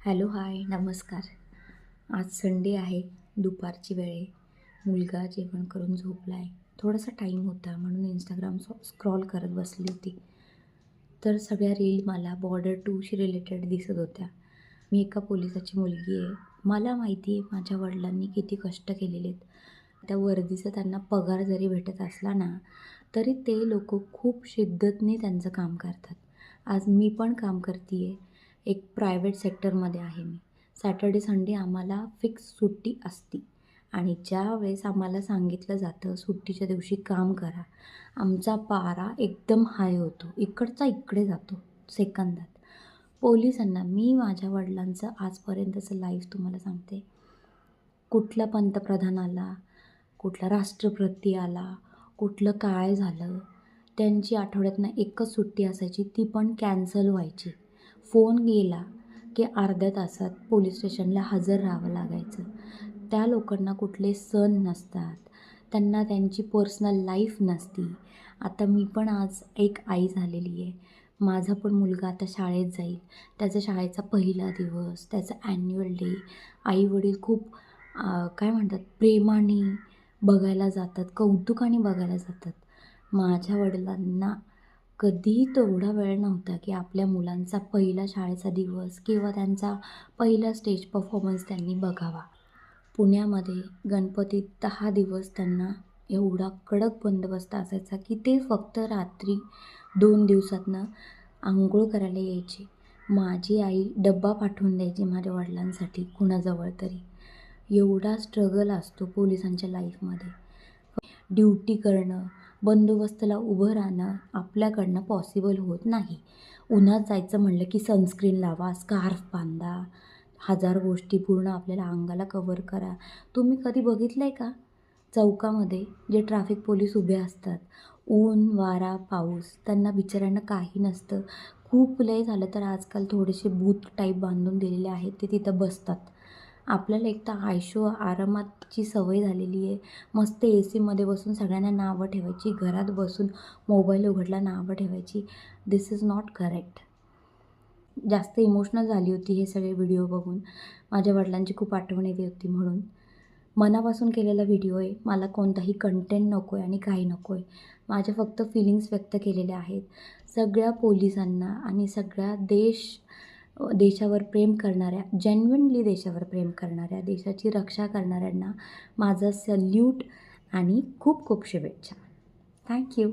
Hello hi नमस्कार. आज Sunday आहे, दुपारची वेळ आहे. मुलगा जेवण करून झोपला आहे. थोडासा टाईम होता म्हणून इंस्टाग्राम स्क्रॉल करत बसली होती. तर सगळ्या रील मला बॉर्डर टूशी रिलेटेड दिसत होत्या. मी एका पोलिसाची मुलगी आहे. मला माहिती आहे माझ्या वडिलांनी किती कष्ट केलेले आहेत. त्या वर्दीचा त्यांना पगार जरी भेटत असला ना, तरी ते लोकं खूप शिद्दतने त्यांचं काम करतात. आज मी पण काम करते आहे. एक प्रायव्हेट सेक्टरमध्ये आहे मी. सॅटर्डे संडे आम्हाला फिक्स सुट्टी असते आणि ज्यावेळेस आम्हाला सांगितलं जातं सुट्टीच्या दिवशी काम करा, आमचा पारा एकदम हाय होतो. इकडचा इकडे जातो सेकंदात. पोलिसांना मी माझ्या वडिलांचं आजपर्यंतचं लाईफ तुम्हाला सांगते. कुठला पंतप्रधान आला, कुठला राष्ट्रपती आला, कुठलं काय झालं, त्यांची आठवड्यातनं एकच सुट्टी असायची, ती पण कॅन्सल व्हायची. फोन गेला की अर्ध्या तासात पोलीस स्टेशनला हजर राहावं लागायचं. त्या लोकांना कुठले सण नसतात, त्यांना त्यांची पर्सनल लाईफ नसती. आता मी पण आज एक आई झालेली आहे. माझा पण मुलगा आता शाळेत जाईल. त्याचा शाळेचा पहिला दिवस, त्याचा ॲन्युअल डे. आई-वडील खूप काय म्हणतात प्रेमाने बघायला जातात, कौतुकाने बघायला जातात. माझ्या वडिलांना कधीही तेवढा वेळ नव्हता की आपल्या मुलांचा पहिला शाळेचा दिवस किंवा त्यांचा पहिला स्टेज परफॉर्मन्स त्यांनी बघावा. पुण्यामध्ये गणपतीत 10 दिवस त्यांना एवढा कडक बंदोबस्त असायचा की ते फक्त रात्री 2 दिवसातनं अंघोळ करायला यायचे. माझी आई डब्बा पाठवून द्यायची माझ्या वडिलांसाठी कुणाजवळ तरी. एवढा स्ट्रगल असतो पोलिसांच्या लाईफमध्ये. ड्युटी करणं, बंदोबस्ताला उभं राहणं आपल्याकडनं पॉसिबल होत नाही. उन्हात जायचं म्हणलं की सनस्क्रीन लावा, स्कार्फ बांधा, 1000 गोष्टी पूर्ण आपल्याला अंगाला कव्हर करा. तुम्ही कधी बघितलं आहे का चौकामध्ये जे ट्रॅफिक पोलीस उभे असतात, ऊन, वारा, पाऊस, त्यांना बिचाऱ्यांना काही नसतं. खूप लय झालं तर आजकाल थोडेसे बूथ टाईप बांधून दिलेले आहेत, ते तिथं बसतात. आपल्याला एक तर आयशो आरामातची सवय झालेली आहे. मस्त एसीमध्ये बसून सगळ्यांना नावं ठेवायची, घरात बसून मोबाईल उघडला नावं ठेवायची. दिस इज नॉट करेक्ट. जास्त इमोशनल झाली होती हे सगळे व्हिडिओ बघून. माझ्या वडिलांची खूप आठवण येते होती म्हणून. मनापासून केलेला व्हिडिओ आहे. मला कोणताही कंटेंट नको आहे आणि काही नको आहे. माझ्या फक्त फीलिंग्स व्यक्त केलेल्या आहेत. सगळ्या पोलिसांना आणि सगळ्या देशावर प्रेम करणाऱ्या, जेन्युइनली देशावर प्रेम करणाऱ्या, देशाची रक्षा करणाऱ्यांना माझा सल्यूट आणि खूप खूप शुभेच्छा. थँक्यू.